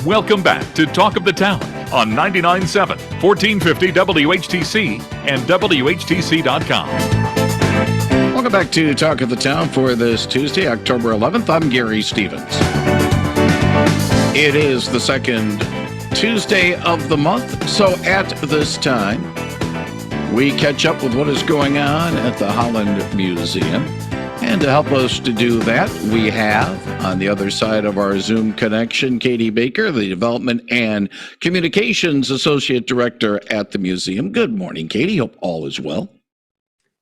Welcome back to Talk of the Town on 99.7, 1450 WHTC and WHTC.com. Welcome back to Talk of the Town for this Tuesday, October 11th. I'm Gary Stevens. It is the second Tuesday of the month, so at this time, we catch up with what is going on at the Holland Museum. And to help us to do that, we have on the other side of our Zoom connection, Katie Baker, the Development and Communications Associate Director at the museum. Good morning, Katie. Hope all is well.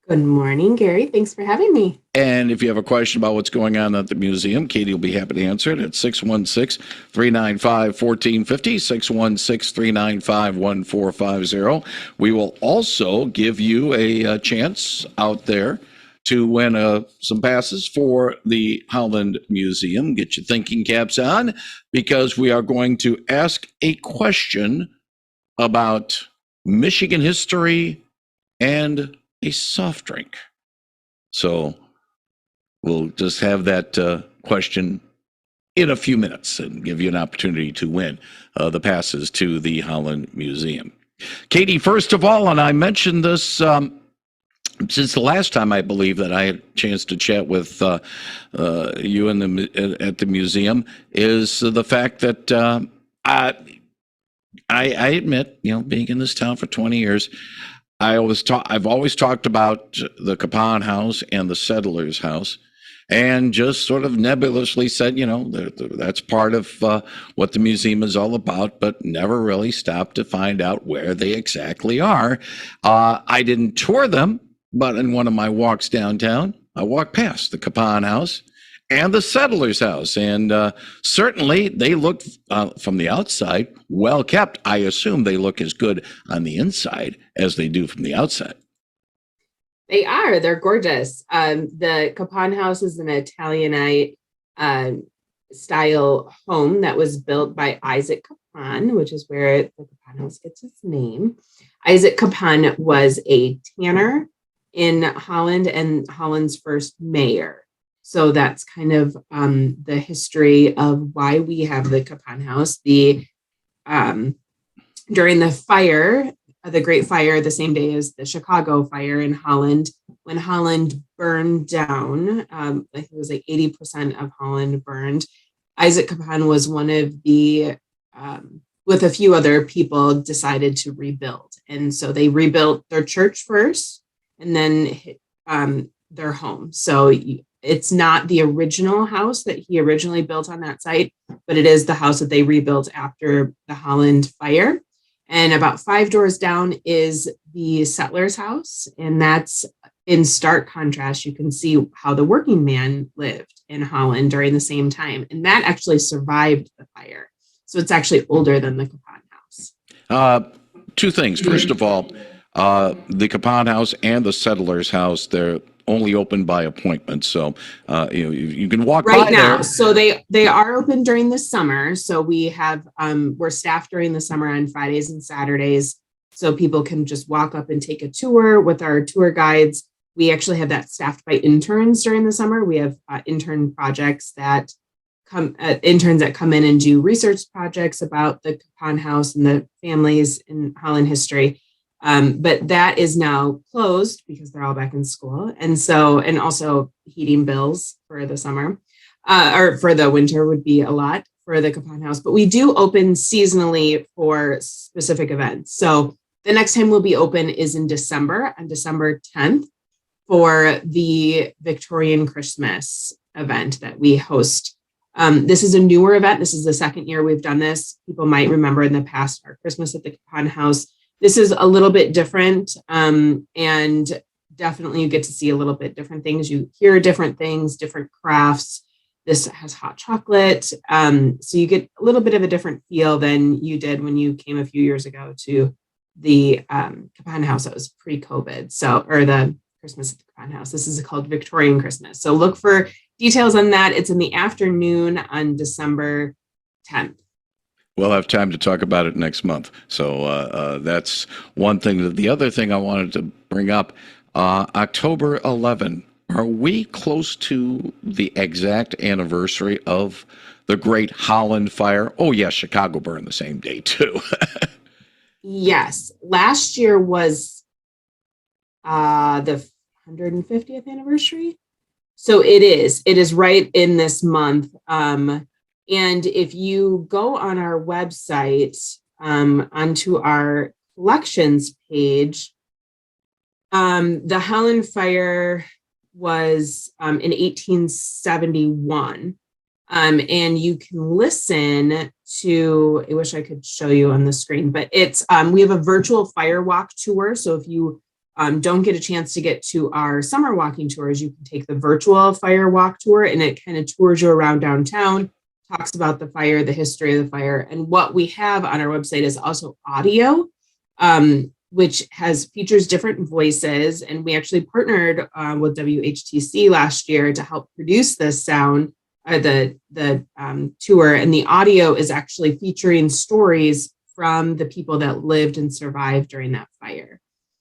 Good morning, Gary. Thanks for having me. And if you have a question about what's going on at the museum, Katie will be happy to answer it at 616-395-1450, 616-395-1450. We will also give you a chance out there to win some passes for the Holland Museum. Get your thinking caps on, because we are going to ask a question about Michigan history and a soft drink. So we'll just have that question in a few minutes and give you an opportunity to win the passes to the Holland Museum. Katie, first of all, and I mentioned this since the last time I believe that I had a chance to chat with you at the museum, is the fact that I admit, being in this town for 20 years, I've always talked about the Capone House and the Settlers' House, and just sort of nebulously said, that's part of what the museum is all about, but never really stopped to find out where they exactly are. I didn't tour them, but in one of my walks downtown, I walked past the Capone House and the Settlers' House, and certainly they look, from the outside, well kept. I assume they look as good on the inside as they do from the outside. They are. They're gorgeous. The Capone House is an Italianate style home that was built by Isaac Capone, which is where the Capone House gets its name. Isaac Capone was a tanner in Holland and Holland's first mayor. So that's kind of the history of why we have the Capone House. During the fire, the Great Fire, the same day as the Chicago fire in Holland, when Holland burned down, I think it was like 80% of Holland burned. Isaac Capone was one of the, with a few other people, decided to rebuild. And so they rebuilt their church first, and then their home. So it's not the original house that he originally built on that site, but it is the house that they rebuilt after the Holland fire. And about 5 doors down is the Settlers' House. And that's in stark contrast. You can see how the working man lived in Holland during the same time. And that actually survived the fire. So it's actually older than the Capone House. Two things. First of all, the Capone House and the Settlers' House, they're only open by appointment, so you can walk right by now. there. So they are open during the summer. So we have we're staffed during the summer on Fridays and Saturdays, so people can just walk up and take a tour with our tour guides. We actually have that staffed by interns during the summer. We have intern projects that interns that come in and do research projects about the Capone House and the families in Holland history. But that is now closed because they're all back in school. And also heating bills for the summer, or for the winter would be a lot for the Capone House. But we do open seasonally for specific events. So the next time we'll be open is in December, on December 10th, for the Victorian Christmas event that we host. This is a newer event. This is the second year we've done this. People might remember in the past our Christmas at the Capone House. This is a little bit different, and definitely you get to see a little bit different things. You hear different things, different crafts. This has hot chocolate, so you get a little bit of a different feel than you did when you came a few years ago to the Capone House that was pre-COVID. Or the Christmas at the Capone House. This is called Victorian Christmas. So look for details on that. It's in the afternoon on December 10th. We'll have time to talk about it next month. So that's one thing. The other thing I wanted to bring up, October 11, Are we close to the exact anniversary of the Great Holland Fire? Oh, yes, Chicago burned the same day, too. Yes, last year was the 150th anniversary. So it is right in this month. And if you go on our website, onto our collections page, the Holland Fire was in 1871. And you can listen to, I wish I could show you on the screen, but it's we have a virtual fire walk tour. So if you don't get a chance to get to our summer walking tours, you can take the virtual fire walk tour, and it kind of tours you around downtown, talks about the fire, the history of the fire. And what we have on our website is also audio, which features different voices. And we actually partnered with WHTC last year to help produce this sound, the tour. And the audio is actually featuring stories from the people that lived and survived during that fire.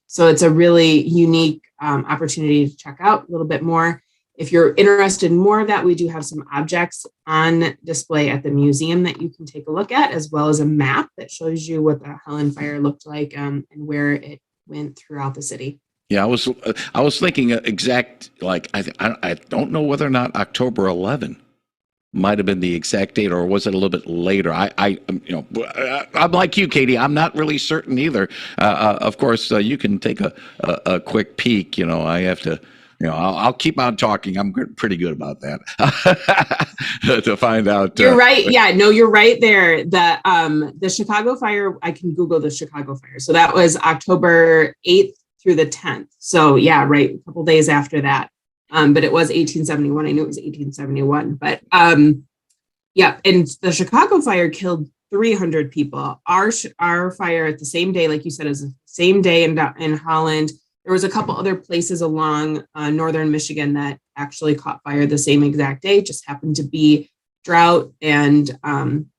So it's a really unique opportunity to check out a little bit more. If you're interested in more of that, we do have some objects on display at the museum that you can take a look at, as well as a map that shows you what the Holland Fire looked like, and where it went throughout the city. Yeah, I was thinking exact, like, I don't know whether or not October 11 might have been the exact date, or was it a little bit later? I'm like you, Katie. I'm not really certain either. Of course, you can take a quick peek. I have to. I'll keep on talking. I'm pretty good about that to find out. You're right. Yeah, no, you're right there. The Chicago Fire. I can Google the Chicago Fire. So that was October 8th through the 10th. So yeah, right, a couple days after that. But it was 1871. I knew it was 1871. But yeah, and the Chicago Fire killed 300 people. Our fire at the same day, like you said, is the same day in Holland. There was a couple other places along northern Michigan that actually caught fire the same exact day. Just happened to be drought, and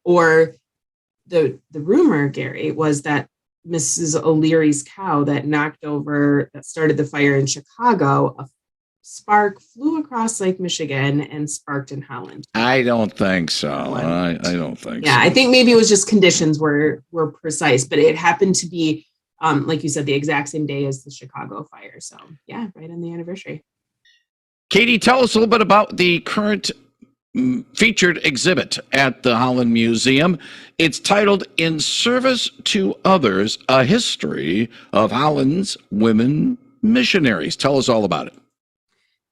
or the rumor, Gary, was that Mrs. O'Leary's cow that started the fire in Chicago, a spark flew across Lake Michigan and sparked in Holland. I don't think so. I don't think so. Yeah, I think maybe it was just conditions were precise, but it happened to be, like you said, the exact same day as the Chicago fire. So yeah, right on the anniversary. Katie, tell us a little bit about the current featured exhibit at the Holland Museum. It's titled "In Service to Others: A History of Holland's Women Missionaries." Tell us all about it.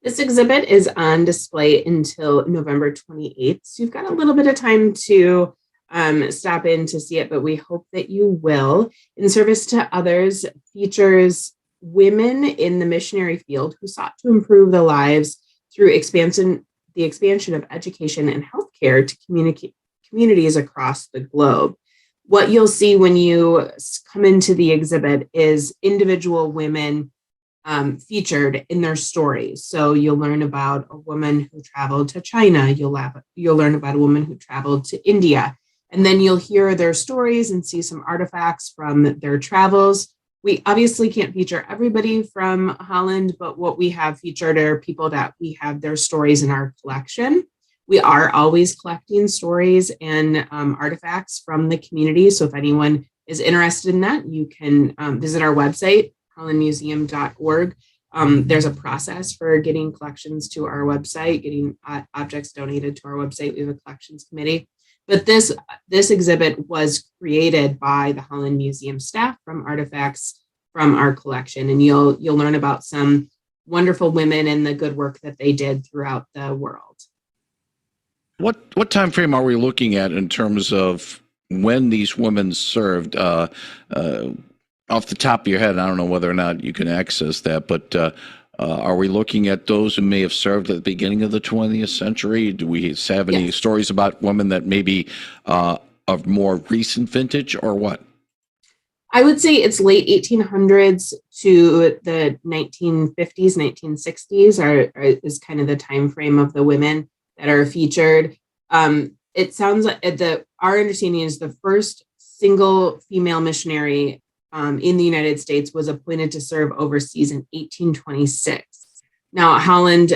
This exhibit is on display until November 28th. So you've got a little bit of time to stop in to see it, but we hope that you will. In Service to Others features women in the missionary field who sought to improve the lives through the expansion of education and healthcare to communities across the globe. What you'll see when you come into the exhibit is individual women featured in their stories. So you'll learn about a woman who traveled to China. You'll learn about a woman who traveled to India. And then you'll hear their stories and see some artifacts from their travels. We obviously can't feature everybody from Holland, but what we have featured are people that we have their stories in our collection. We are always collecting stories and artifacts from the community. So if anyone is interested in that, you can visit our website, hollandmuseum.org. There's a process for getting collections to our website, getting objects donated to our website. We have a collections committee. But this exhibit was created by the Holland Museum staff from artifacts from our collection, and you'll learn about some wonderful women and the good work that they did throughout the world. What time frame are we looking at in terms of when these women served? Off the top of your head, I don't know whether or not you can access that, but are we looking at those who may have served at the beginning of the 20th century? Do we have any stories about women that maybe of more recent vintage, or what? I would say it's late 1800s to the 1950s, 1960s is kind of the time frame of the women that are featured. It sounds like our understanding is the first single female missionary in the United States was appointed to serve overseas in 1826. Now, Holland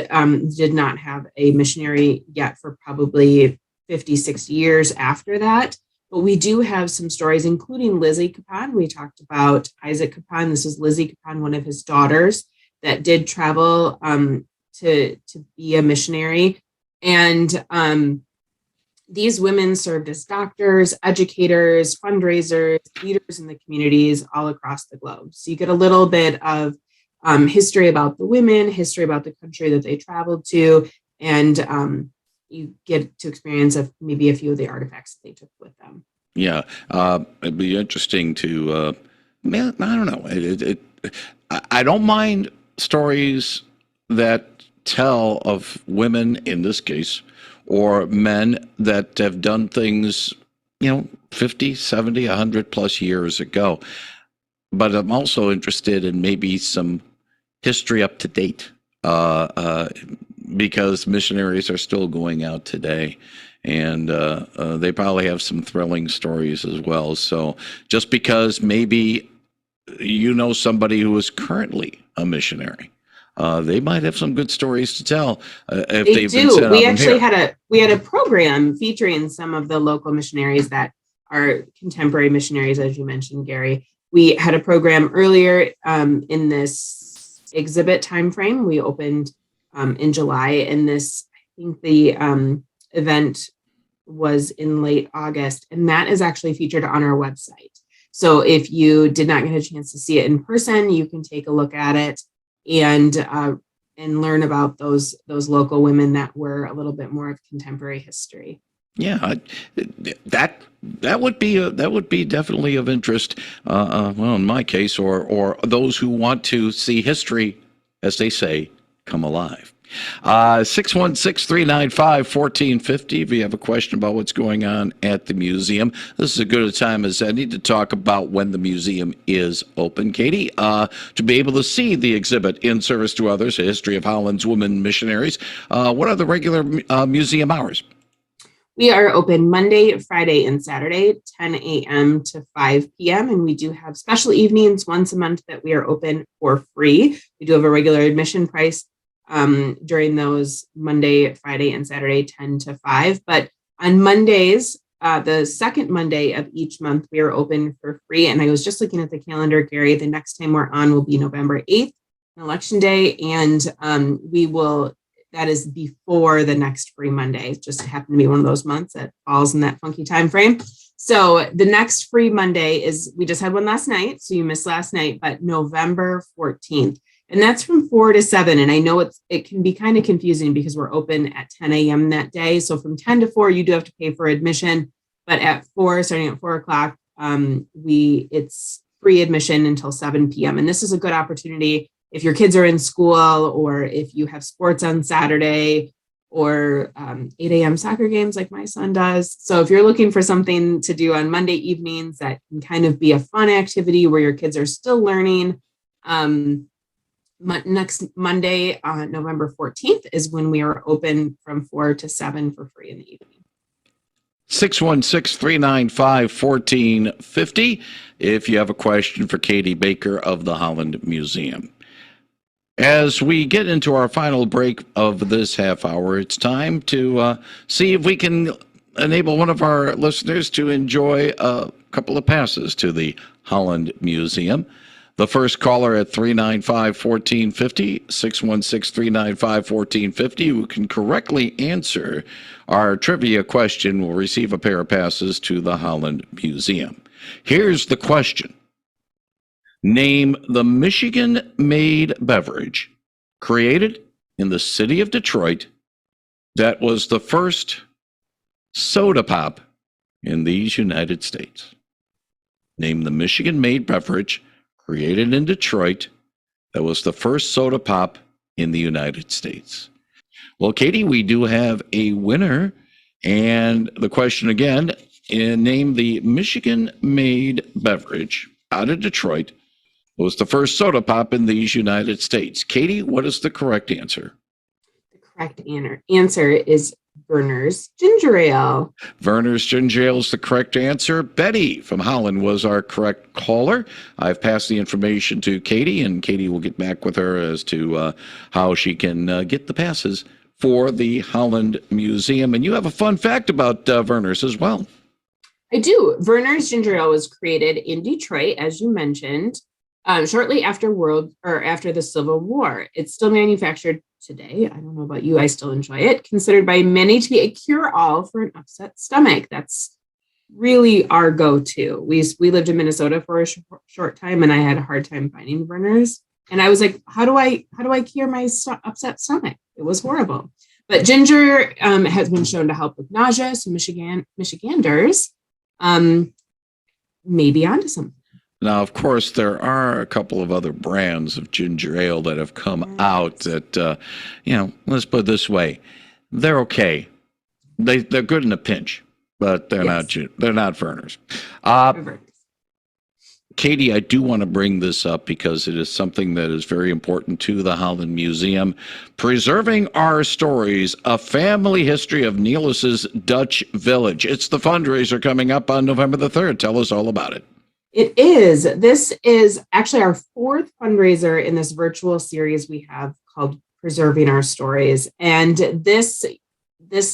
did not have a missionary yet for probably 50, 60 years after that. But we do have some stories, including Lizzie Capone. We talked about Isaac Capone. This is Lizzie Capone, one of his daughters that did travel to be a missionary. And these women served as doctors, educators, fundraisers, leaders in the communities all across the globe. So you get a little bit of history about the women, history about the country that they traveled to, and you get to experience maybe a few of the artifacts that they took with them. Yeah, it'd be interesting to, man, I don't know. I don't mind stories that tell of women, in this case, or men that have done things, 50, 70, 100 plus years ago. But I'm also interested in maybe some history up to date, because missionaries are still going out today, and they probably have some thrilling stories as well. So just because maybe somebody who is currently a missionary, they might have some good stories to tell if they've been sent out. We actually had a program featuring some of the local missionaries that are contemporary missionaries, as you mentioned, Gary. We had a program earlier in this exhibit timeframe. We opened in July, and I think the event was in late August, and that is actually featured on our website. So if you did not get a chance to see it in person, you can take a look at it and learn about those local women that were a little bit more of contemporary history. Yeah, that would be definitely of interest. Well, in my case, or those who want to see history, as they say, come alive. 616-395-1450. If you have a question about what's going on at the museum, this is as good a time as any to talk about when the museum is open. Katie, to be able to see the exhibit In Service to Others, a history of Holland's women missionaries, what are the regular museum hours? We are open Monday, Friday, and Saturday, 10 a.m. to 5 p.m. And we do have special evenings once a month that we are open for free. We do have a regular admission price during those Monday, Friday, and Saturday, 10 to 5. But on Mondays, the second Monday of each month, we are open for free. And I was just looking at the calendar, Gary. The next time we're on will be November 8th, Election Day. And that is before the next free Monday. It just happened to be one of those months that falls in that funky time frame. So the next free Monday we just had one last night, so you missed last night, but November 14th. And that's from 4 to 7. And I know it can be kind of confusing because we're open at 10 a.m. that day. So from 10 to 4, you do have to pay for admission. But starting at 4 o'clock, it's free admission until 7 p.m. And this is a good opportunity if your kids are in school, or if you have sports on Saturday, or 8 a.m. soccer games like my son does. So if you're looking for something to do on Monday evenings that can kind of be a fun activity where your kids are still learning, next Monday, November 14th, is when we are open from 4 to 7 for free in the evening. 616-395-1450 if you have a question for Katie Baker of the Holland Museum. As we get into our final break of this half hour, it's time to see if we can enable one of our listeners to enjoy a couple of passes to the Holland Museum. The first caller at 395-1450, 616-395-1450, who can correctly answer our trivia question will receive a pair of passes to the Holland Museum. Here's the question. Name the Michigan-made beverage created in the city of Detroit that was the first soda pop in these United States. Name the Michigan-made beverage created in Detroit that was the first soda pop in the United States. Well, Katie, we do have a winner. And the question again, name the Michigan-made beverage out of Detroit was the first soda pop in these United States. Katie, what is the correct answer? The correct answer is Verner's Ginger Ale. Verner's Ginger Ale is the correct answer. Betty from Holland was our correct caller. I've passed the information to Katie, and Katie will get back with her as to how she can get the passes for the Holland Museum. And you have a fun fact about Verner's as well. I do. Verner's Ginger Ale was created in Detroit, as you mentioned, shortly after the Civil War. It's still manufactured today. I don't know about you. I still enjoy it. Considered by many to be a cure-all for an upset stomach. That's really our go-to. We lived in Minnesota for a short time, and I had a hard time finding Verner's. And I was like, how do I cure my upset stomach? It was horrible. But ginger has been shown to help with nausea. So Michiganders may be onto something. Now, of course, there are a couple of other brands of ginger ale that have come out that, let's put it this way. They're okay. They're good in a pinch, but they're not Verner's. Katie, I do want to bring this up because it is something that is very important to the Holland Museum. Preserving Our Stories, a family history of Nelis's Dutch Village. It's the fundraiser coming up on November the 3rd. Tell us all about it. It is. This is actually our fourth fundraiser in this virtual series we have called Preserving Our Stories. And this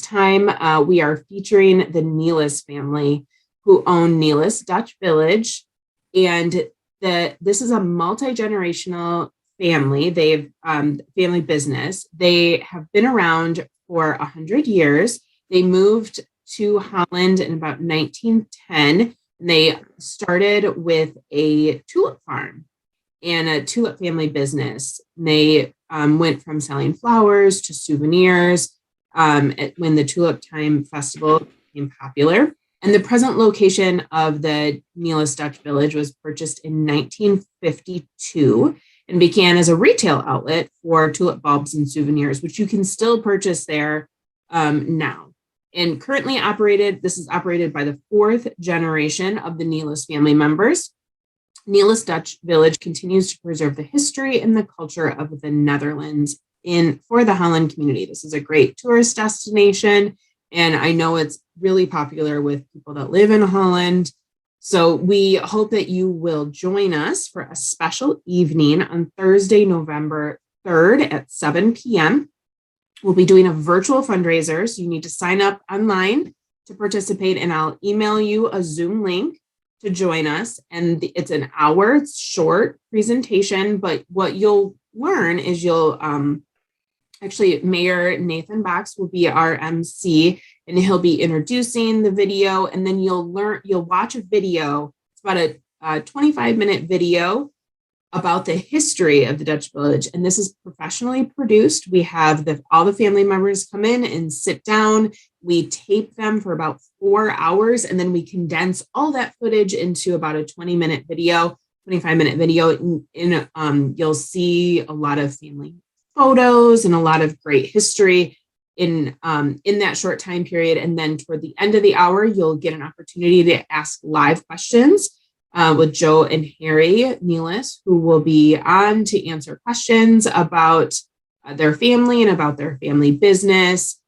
time we are featuring the Nelis family who own Nelis Dutch Village. And this is a multi-generational family. They've family business. They have been around for 100 years. They moved to Holland in about 1910. And they started with a tulip farm and a tulip family business. And they went from selling flowers to souvenirs when the Tulip Time Festival became popular. And the present location of the Nelis Dutch Village was purchased in 1952 and began as a retail outlet for tulip bulbs and souvenirs, which you can still purchase there now. And currently this is operated by the fourth generation of the Nelis family members. Nelis Dutch Village continues to preserve the history and the culture of the Netherlands for the Holland community. This is a great tourist destination, and I know it's really popular with people that live in Holland. So we hope that you will join us for a special evening on Thursday, November 3rd at 7 p.m. We'll be doing a virtual fundraiser, so you need to sign up online to participate, and I'll email you a Zoom link to join us. And it's an hour, it's short presentation, but what you'll learn is actually Mayor Nathan Box will be our MC, and he'll be introducing the video, and then you'll watch a video. It's about a 25-minute video about the history of the Dutch Village. And this is professionally produced. We have all the family members come in and sit down. We tape them for about 4 hours, and then we condense all that footage into about a 25-minute video. You'll see a lot of family photos and a lot of great history in that short time period. And then toward the end of the hour, you'll get an opportunity to ask live questions with Joe and Harry Nelis, who will be on to answer questions about their family and about their family business.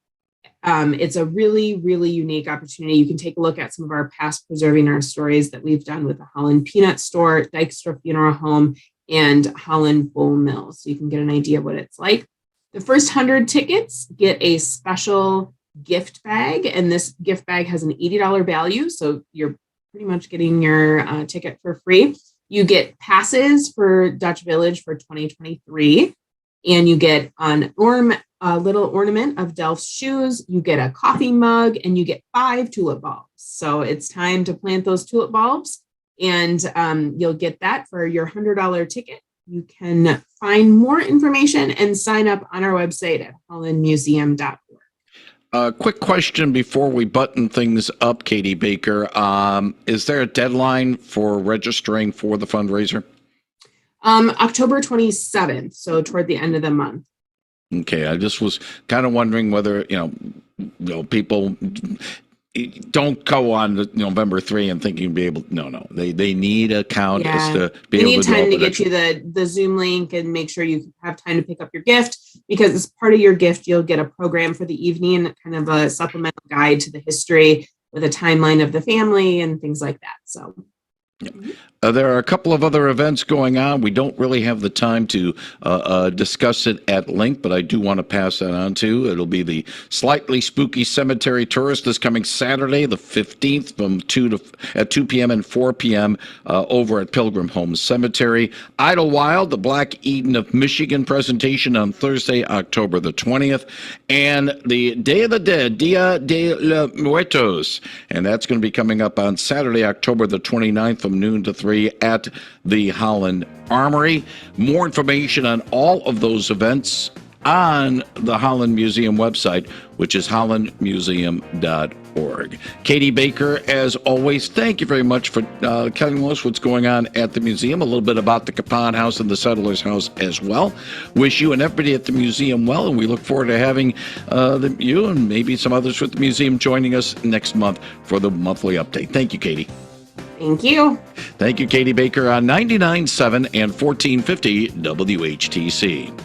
It's a really, really unique opportunity. You can take a look at some of our past Preserving Our Stories that we've done with the Holland Peanut Store, Dykstra Funeral Home, and Holland Bowl Mill. So you can get an idea of what it's like. The first 100 tickets get a special gift bag, and this gift bag has an $80 value. So you're pretty much getting your ticket for free. You get passes for Dutch Village for 2023, and you get a little ornament of Delph's shoes. You get a coffee mug, and you get 5 tulip bulbs. So it's time to plant those tulip bulbs, and you'll get that for your $100 ticket. You can find more information and sign up on our website at hollandmuseum.org. Quick question before we button things up, Katie Baker. Is there a deadline for registering for the fundraiser? October 27th, so toward the end of the month. Okay, I just was kind of wondering whether, people don't go on November 3 and think you'll be able to. No. They need a count to be able to. We need time to get you the Zoom link and make sure you have time to pick up your gift. because as part of your gift, you'll get a program for the evening, kind of a supplemental guide to the history with a timeline of the family and things like that. So. There are a couple of other events going on. We don't really have the time to discuss it at length, but I do want to pass that on too. It'll be the Slightly Spooky Cemetery Tourist this coming Saturday, the 15th, from 2 p.m. and 4 p.m. Over at Pilgrim Home Cemetery. Idlewild, the Black Eden of Michigan presentation on Thursday, October the 20th, and the Day of the Dead, Dia de los Muertos, and that's going to be coming up on Saturday, October the 29th, from noon to 3 at the Holland Armory. More information on all of those events on the Holland Museum website, which is hollandmuseum.org. Katie Baker, as always, thank you very much for telling us what's going on at the museum, a little bit about the Capone House and the Settlers House as well. Wish you and everybody at the museum well, and we look forward to having you and maybe some others with the museum joining us next month for the monthly update. Thank you, Katie. Thank you. Thank you, Katie Baker, on 99.7 and 1450 WHTC.